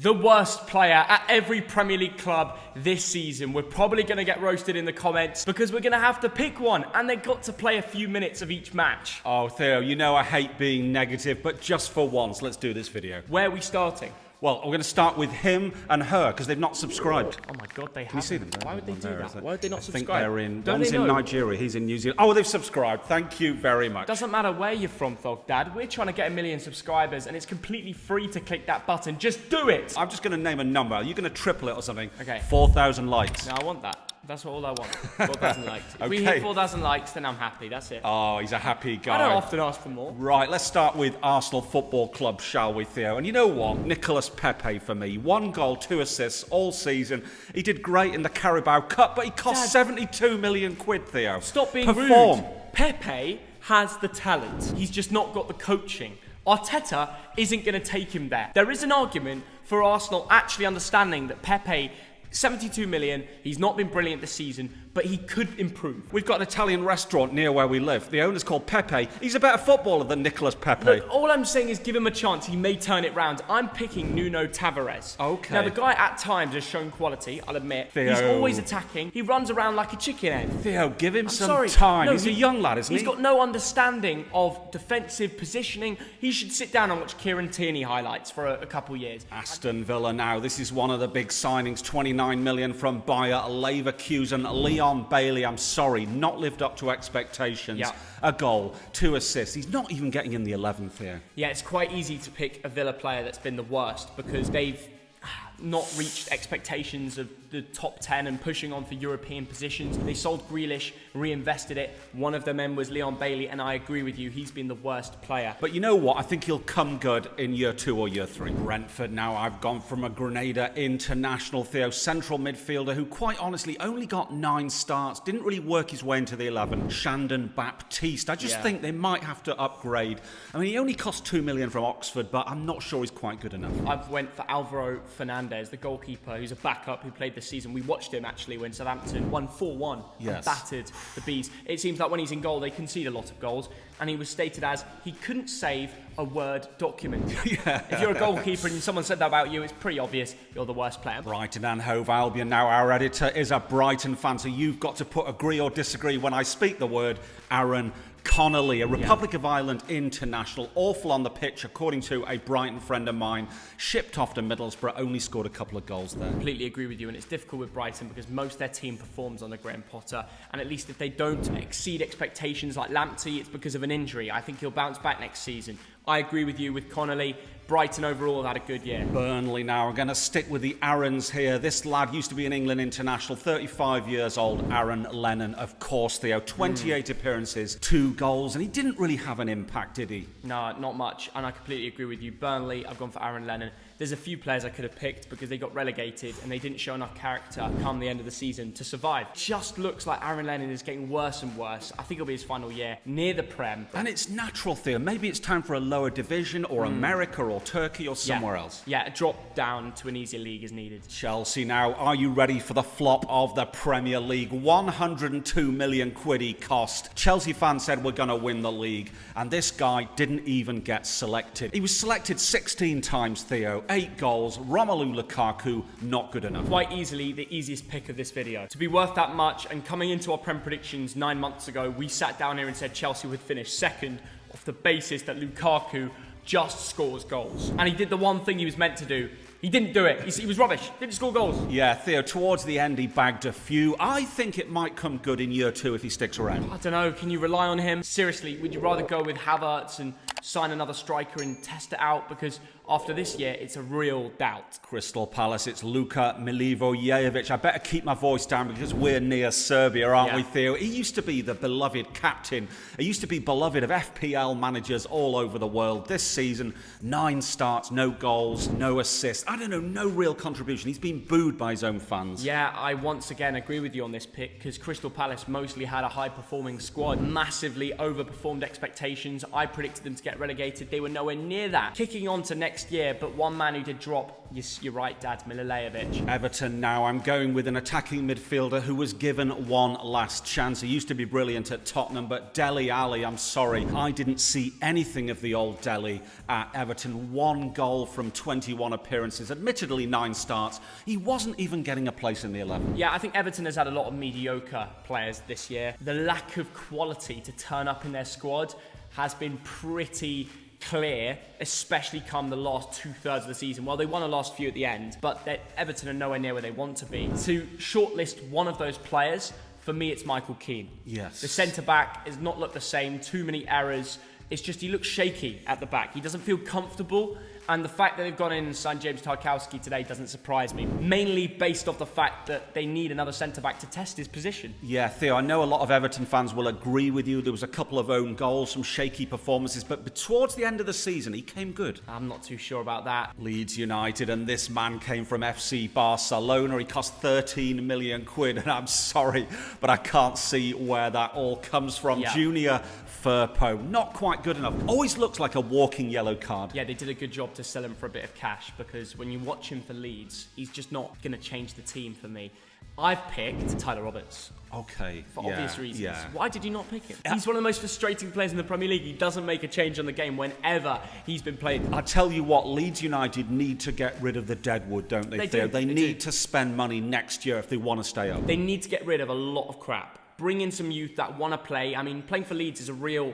the worst player at every Premier League club this season. We're probably going to get roasted in the comments because we're going to have to pick one, and they've got to play a few minutes of each match. Oh, Theo, you know I hate being negative, but just for once, let's do this video. Where are we starting? Well, we're going to start with him and her because they've not subscribed. Oh my God, they have. Can you see them? Why would they do that? Why would they not subscribe? I think they're in. One's in Nigeria, he's in New Zealand. Oh, they've subscribed. Thank you very much. Doesn't matter where you're from, Thog Dad. We're trying to get 1 million subscribers, and it's completely free to click that button. Just do it. I'm just going to name a number. Are you going to triple it or something? Okay. 4,000 likes. No, I want that. That's all I want. 4,000 likes. If we Okay. hit 4,000 likes, then I'm happy. That's it. Oh, he's a happy guy. I don't often ask for more. Right, let's start with Arsenal Football Club, shall we, Theo? And you know what? Nicolas Pepe for me. 1 goal, 2 assists all season. He did great in the Carabao Cup, but he cost Dad, 72 million quid, Theo. Stop being Perform. rude. Pepe has the talent. He's just not got the coaching. Arteta isn't going to take him there. There is an argument for Arsenal actually understanding that Pepe, 72 million, he's not been brilliant this season, but he could improve. We've got an Italian restaurant near where we live. The owner's called Pepe. He's a better footballer than Nicolas Pepe. Look, all I'm saying is give him a chance. He may turn it round. I'm picking Nuno Tavares. Okay. Now, the guy at times has shown quality, I'll admit. Theo. He's always attacking. He runs around like a chicken head. Theo, give him some Sorry. time. No, He's a young lad, isn't he? He's got no understanding of defensive positioning. He should sit down and watch Kieran Tierney highlights for a couple years. Aston Villa now. This is one of the big signings. 29 million from Bayer Leverkusen. Leon Bailey, I'm sorry, not lived up to expectations. Yeah. A goal, 2 assists. He's not even getting in the 11th here. Yeah, it's quite easy to pick a Villa player that's been the worst because they've not reached expectations of the top 10 and pushing on for European positions. They sold Grealish, reinvested it. One of the men was Leon Bailey, and I agree with you, he's been the worst player. But you know what? I think he'll come good in year 2 or year 3. Brentford now. I've gone from a Grenada international, Theo, central midfielder who quite honestly only got 9 starts, didn't really work his way into the 11. Shandon Baptiste. I just think they might have to upgrade. I mean, he only cost 2 million from Oxford, but I'm not sure he's quite good enough. I've went for Alvaro Fernandez, the goalkeeper, who's a backup who played this season. We watched him actually when Southampton won 4-1 and battered the Bees. It seems like when he's in goal, they concede a lot of goals, and he was stated as he couldn't save a Word document. If you're a goalkeeper and someone said that about you, it's pretty obvious you're the worst player. Brighton and Hove Albion now. Our editor is a Brighton fan, so you've got to put agree or disagree when I speak the word Aaron Connolly, a Republic of Ireland international, awful on the pitch, according to a Brighton friend of mine, shipped off to Middlesbrough, only scored a couple of goals there. Completely agree with you, and it's difficult with Brighton because most of their team performs under Graham Potter, and at least if they don't exceed expectations like Lamptey, it's because of an injury. I think he'll bounce back next season. I agree with you with Connolly. Brighton overall have had a good year. Burnley now. We're going to stick with the Aarons here. This lad used to be an England international, 35 years old, Aaron Lennon, of course, Theo. 28 appearances, 2 goals, and he didn't really have an impact, did he? No, not much, and I completely agree with you. Burnley, I've gone for Aaron Lennon. There's a few players I could have picked because they got relegated and they didn't show enough character come the end of the season to survive. Just looks like Aaron Lennon is getting worse and worse. I think it'll be his final year near the Prem. And it's natural, Theo. Maybe it's time for a lower division or America or Turkey or somewhere else. Yeah, a drop down to an easier league is needed. Chelsea now. Are you ready for the flop of the Premier League? 102 million quid he cost. Chelsea fans said we're going to win the league, and this guy didn't even get selected. He was selected 16 times, Theo. 8 goals. Romelu Lukaku, not good enough. Quite easily the easiest pick of this video. To be worth that much, and coming into our Prem predictions 9 months ago, we sat down here and said Chelsea would finish second off the basis that Lukaku just scores goals. And he did the one thing he was meant to do. He didn't do it. He was rubbish. Didn't score goals. Yeah, Theo, towards the end he bagged a few. I think it might come good in year 2 if he sticks around. I don't know. Can you rely on him? Seriously, would you rather go with Havertz and sign another striker and test it out? Because after this year, it's a real doubt. Crystal Palace, it's Luka Milivojevic. I better keep my voice down because we're near Serbia, aren't we, Theo? He used to be the beloved captain. He used to be beloved of FPL managers all over the world. This season, 9 starts, no goals, no assists. I don't know, no real contribution. He's been booed by his own fans. Yeah, I once again agree with you on this pick because Crystal Palace mostly had a high-performing squad, massively overperformed expectations. I predicted them to get relegated. They were nowhere near that. Kicking on to next next year, but one man who did drop, yes, you're right, Dad, Milivojevic. Everton now, I'm going with an attacking midfielder who was given one last chance. He used to be brilliant at Tottenham, but Dele Alli, I'm sorry, I didn't see anything of the old Dele at Everton. 1 goal from 21 appearances, admittedly 9 starts. He wasn't even getting a place in the 11. Yeah, I think Everton has had a lot of mediocre players this year. The lack of quality to turn up in their squad has been pretty clear, especially come the last 2/3 of the season. Well, they won the last few at the end, but Everton are nowhere near where they want to be. To shortlist one of those players, for me, it's Michael Keane. Yes. The centre-back has not looked the same, too many errors. It's just he looks shaky at the back. He doesn't feel comfortable. And the fact that they've gone in and signed James Tarkowski today doesn't surprise me. Mainly based off the fact that they need another centre-back to test his position. Yeah, Theo, I know a lot of Everton fans will agree with you. There was a couple of own goals, some shaky performances, but towards the end of the season, he came good. I'm not too sure about that. Leeds United, and this man came from FC Barcelona. He cost 13 million quid, and I'm sorry, but I can't see where that all comes from. Yeah. Junior Firpo, not quite good enough. Always looks like a walking yellow card. Yeah, they did a good job to sell him for a bit of cash, because when you watch him for Leeds, he's just not going to change the team for me. I've picked Tyler Roberts. Okay. For obvious reasons. Yeah. Why did you not pick him? He's one of the most frustrating players in the Premier League. He doesn't make a change on the game whenever he's been played. I tell you what, Leeds United need to get rid of the deadwood, don't they, Theo? They need to spend money next year if they want to stay up. They need to get rid of a lot of crap. Bring in some youth that want to play. I mean, playing for Leeds is a real...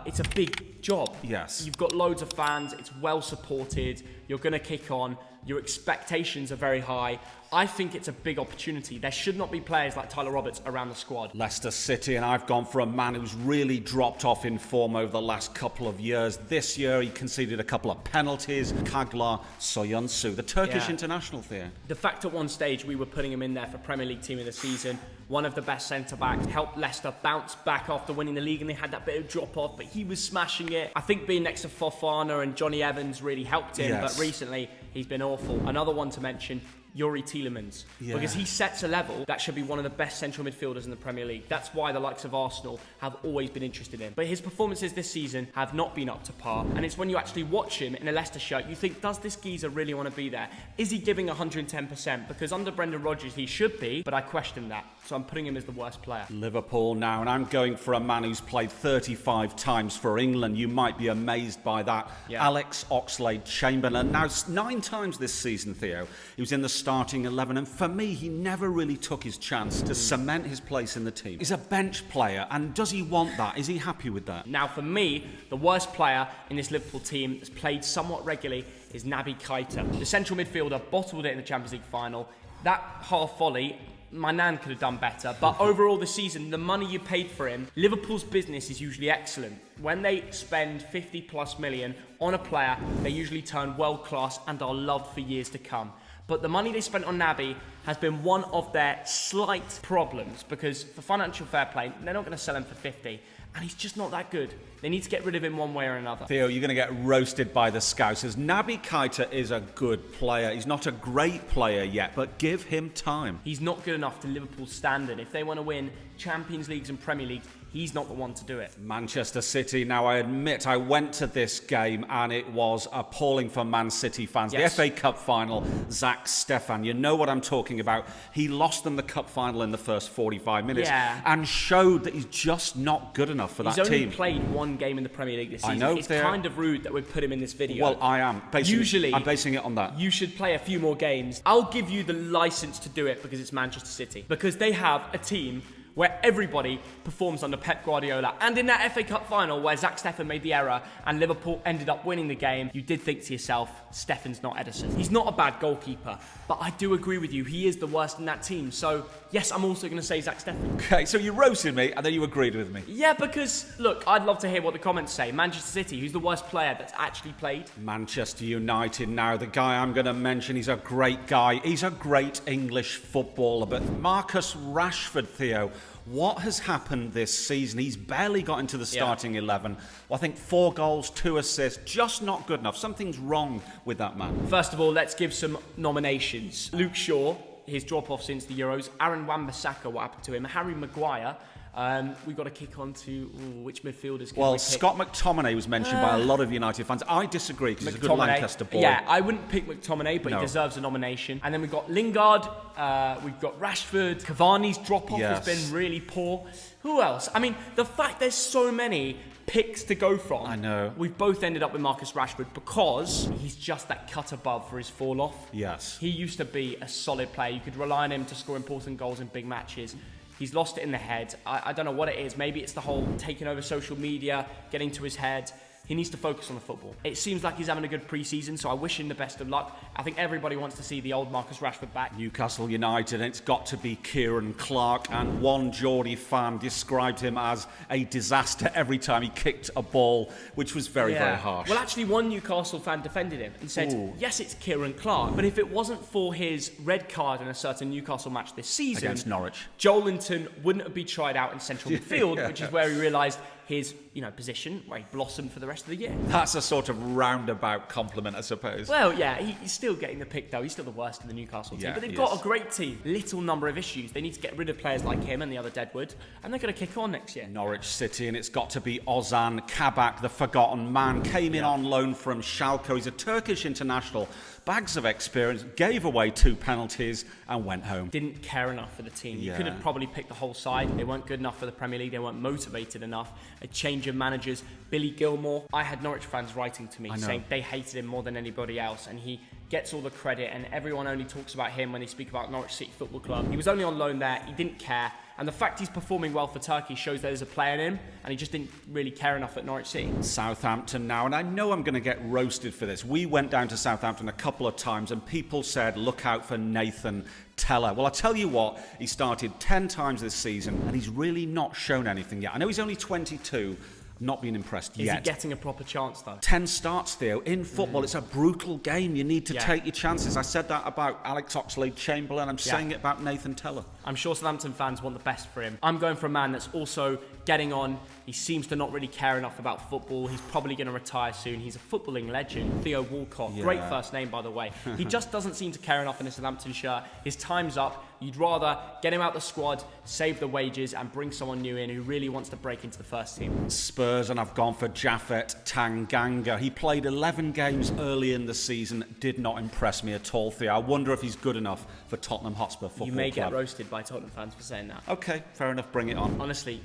it's a big job. Yes. You've got loads of fans. It's well supported. You're going to kick on. Your expectations are very high. I think it's a big opportunity. There should not be players like Tyler Roberts around the squad. Leicester City, and I've gone for a man who's really dropped off in form over the last couple of years. This year, he conceded a couple of penalties. Kaglar Soyuncu, the Turkish international, Theo. The fact at one stage we were putting him in there for Premier League Team of the Season, one of the best centre-backs, helped Leicester bounce back after winning the league, and they had that bit of drop-off, but he was smashing it. I think being next to Fofana and Johnny Evans really helped him, but recently he's been awful. Another one to mention, Yuri Tielemans, because he sets a level that should be one of the best central midfielders in the Premier League. That's why the likes of Arsenal have always been interested in. But his performances this season have not been up to par, and it's when you actually watch him in a Leicester shirt, you think, does this geezer really want to be there? Is he giving 110%? Because under Brendan Rodgers he should be, but I question that. So I'm putting him as the worst player. Liverpool now, and I'm going for a man who's played 35 times for England. You might be amazed by that. Alex Oxlade-Chamberlain. Now, 9 times this season, Theo, he was in the starting 11, and for me, he never really took his chance to cement his place in the team. He's a bench player, and does he want that? Is he happy with that? Now, for me, the worst player in this Liverpool team that's played somewhat regularly is Naby Keita. The central midfielder bottled it in the Champions League final. That half volley, my nan could have done better, but overall this season, the money you paid for him, Liverpool's business is usually excellent. When they spend 50+ million on a player, they usually turn world class and are loved for years to come. But the money they spent on Naby has been one of their slight problems, because for financial fair play, they're not going to sell him for 50. And he's just not that good. They need to get rid of him one way or another. Theo, you're going to get roasted by the Scousers. Naby Keita is a good player. He's not a great player yet, but give him time. He's not good enough to Liverpool's standard. If they want to win Champions Leagues and Premier Leagues, he's not the one to do it. Manchester City. Now, I admit I went to this game and it was appalling for Man City fans. The FA Cup final, Zach Stefan, you know what I'm talking about. He lost them the cup final in the first 45 minutes and showed that he's just not good enough for that team. He's only played one game in the Premier League this season. I know. It's kind of rude that we put him in this video. Well, I am. Usually, I'm basing it on that. You should play a few more games. I'll give you the license to do it because it's Manchester City. Because they have a team where everybody performs under Pep Guardiola. And in that FA Cup final where Zach Steffen made the error and Liverpool ended up winning the game, you did think to yourself, Steffen's not Edison. He's not a bad goalkeeper, but I do agree with you, he is the worst in that team. So, yes, I'm also going to say Zach Steffen. Okay, so you roasted me and then you agreed with me. Yeah, because, look, I'd love to hear what the comments say. Manchester City, who's the worst player that's actually played? Manchester United now. The guy I'm going to mention, he's a great guy. He's a great English footballer, but Marcus Rashford, Theo, what has happened this season? He's barely got into the starting 11. Well, I think 4 goals, 2 assists, just not good enough. Something's wrong with that man. First of all, let's give some nominations. Luke Shaw, his drop-off since the Euros. Aaron Wan-Bissaka, what happened to him? Harry Maguire. We've got to kick on to which midfielders. Well, Scott McTominay was mentioned by a lot of United fans. I disagree because he's a good Lancaster boy. Yeah, I wouldn't pick McTominay, but he deserves a nomination. And then we've got Lingard, we've got Rashford. Cavani's drop-off has been really poor. Who else? I mean, the fact there's so many picks to go from. I know. We've both ended up with Marcus Rashford because he's just that cut above for his fall-off. Yes. He used to be a solid player. You could rely on him to score important goals in big matches. He's lost it in the head. I don't know what it is. Maybe it's the whole taking over social media, getting to his head. He needs to focus on the football. It seems like he's having a good pre-season, so I wish him the best of luck. I think everybody wants to see the old Marcus Rashford back. Newcastle United, and it's got to be Kieran Clark, and one Geordie fan described him as a disaster every time he kicked a ball, which was very, very harsh. Well, actually, one Newcastle fan defended him and said, yes, it's Kieran Clark, but if it wasn't for his red card in a certain Newcastle match this season... Against Norwich. Joelinton wouldn't have been tried out in central midfield, which is where he realised his position, where he blossomed for the rest of the year. That's a sort of roundabout compliment, I suppose. Well, yeah, he's still getting the pick, though. He's still the worst of the Newcastle team. But they've got a great team. Little number of issues. They need to get rid of players like him and the other Deadwood, and they're going to kick on next year. Norwich City, and it's got to be Ozan Kabak, the forgotten man. Came in on loan from Schalke. He's a Turkish international. Bags of experience, gave away 2 penalties and went home. Didn't care enough for the team. You could have probably picked the whole side. They weren't good enough for the Premier League. They weren't motivated enough. A change of managers. Billy Gilmore. I had Norwich fans writing to me saying they hated him more than anybody else, and he gets all the credit, and everyone only talks about him when they speak about Norwich City Football Club. He was only on loan there. He didn't care. And the fact he's performing well for Turkey shows there's a player in him, and he just didn't really care enough at Norwich City. Southampton now, and I know I'm going to get roasted for this. We went down to Southampton a couple of times, and people said, look out for Nathan Tella. Well, I tell you what, he started 10 times this season, and he's really not shown anything yet. I know he's only 22. Not been impressed yet. Is he getting a proper chance, though? 10 starts, Theo. In football, it's a brutal game. You need to take your chances. I said that about Alex Oxlade-Chamberlain. I'm saying it about Nathan Tella. I'm sure Southampton fans want the best for him. I'm going for a man that's also getting on. He seems to not really care enough about football. He's probably going to retire soon. He's a footballing legend. Theo Walcott. Great first name, by the way. He just doesn't seem to care enough in a Southampton shirt. His time's up. You'd rather get him out the squad, save the wages, and bring someone new in who really wants to break into the first team. Spurs, and I've gone for Japhet Tanganga. He played 11 games early in the season, did not impress me at all, Theo. I wonder if he's good enough for Tottenham Hotspur Football Club. You may get roasted by Tottenham fans for saying that. Okay, fair enough, bring it on. Honestly,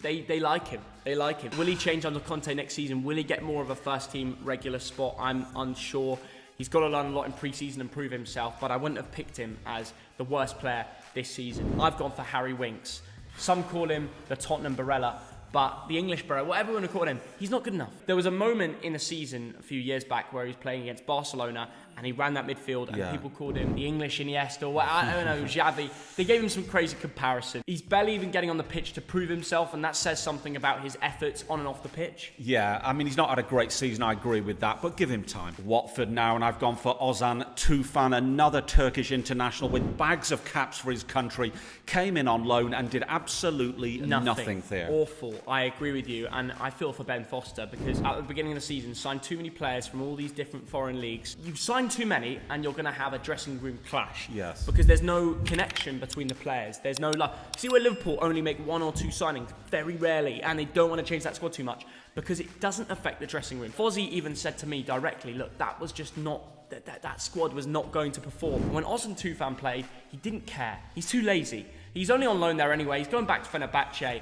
they like him. They like him. Will he change under Conte next season? Will he get more of a first-team regular spot? I'm unsure. He's got to learn a lot in pre-season and prove himself, but I wouldn't have picked him as the worst player this season. I've gone for Harry Winks. Some call him the Tottenham Barella, but the English Barella, whatever you want to call him, he's not good enough. There was a moment in the season a few years back where he was playing against Barcelona and he ran that midfield and people called him the English Iniesta or I don't know, Xavi. They gave him some crazy comparison. He's barely even getting on the pitch to prove himself, and that says something about his efforts on and off the pitch. Yeah, I mean, he's not had a great season, I agree with that, but give him time. Watford now, and I've gone for Ozan Tufan, another Turkish international with bags of caps for his country, came in on loan and did absolutely nothing there. Awful. I agree with you, and I feel for Ben Foster because at the beginning of the season, signed too many players from all these different foreign leagues. You sign too many, and you're going to have a dressing room clash. Yes. Because there's no connection between the players. There's no love. See where Liverpool only make 1 or 2 signings, very rarely, and they don't want to change that squad too much because it doesn't affect the dressing room. Fozzie even said to me directly, look, that was just not... That squad was not going to perform. When Ozan Tufan played, he didn't care. He's too lazy. He's only on loan there anyway. He's going back to Fenerbahce.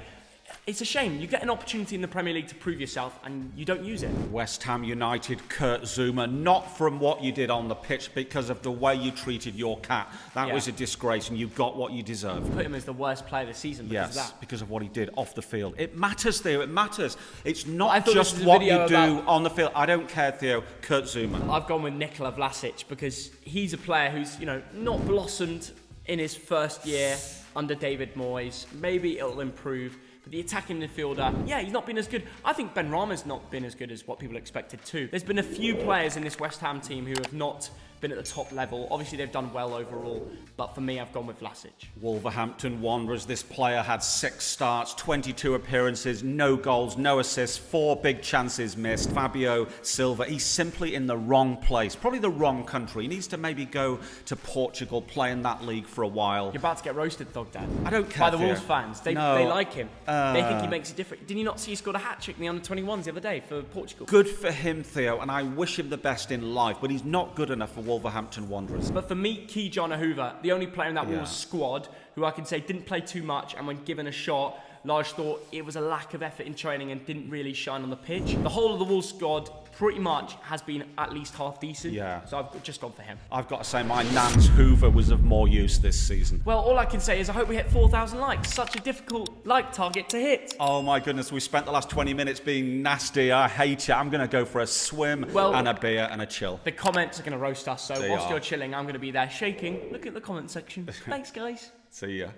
It's a shame. You get an opportunity in the Premier League to prove yourself and you don't use it. West Ham United, Kurt Zuma, not from what you did on the pitch because of the way you treated your cat. That was a disgrace and you got what you deserved. Put him as the worst player this season because of that. Because of what he did off the field. It matters, Theo. It matters. It's not just what you do on the field. I don't care, Theo. Kurt Zuma. I've gone with Nikola Vlasic because he's a player who's, not blossomed in his first year under David Moyes. Maybe it'll improve. But the attacking midfielder, he's not been as good. I think Ben Rama's not been as good as what people expected too. There's been a few players in this West Ham team who have not been at the top level. Obviously, they've done well overall, but for me, I've gone with Vlasic. Wolverhampton Wanderers, this player had 6 starts, 22 appearances, no goals, no assists, 4 big chances missed. Fabio Silva, he's simply in the wrong place, probably the wrong country. He needs to maybe go to Portugal, play in that league for a while. You're about to get roasted, Thogden. I don't care. By the Wolves fans. They like him. They think he makes a difference. Did you not see he scored a hat-trick in the under-21s the other day for Portugal? Good for him, Theo, and I wish him the best in life, but he's not good enough for Wolverhampton Wanderers. But for me, John Hoover, the only player in that Wolves squad who I can say didn't play too much, and when given a shot, Lars thought it was a lack of effort in training and didn't really shine on the pitch. The whole of the Wolves squad pretty much has been at least half decent. Yeah. So I've just gone for him. I've got to say my Nance Hoover was of more use this season. Well, all I can say is I hope we hit 4,000 likes. Such a difficult like target to hit. Oh my goodness, we spent the last 20 minutes being nasty. I hate it. I'm going to go for a swim and a beer and a chill. The comments are going to roast us, so whilst you're chilling, I'm going to be there shaking. Look at the comment section. Thanks, guys. See ya.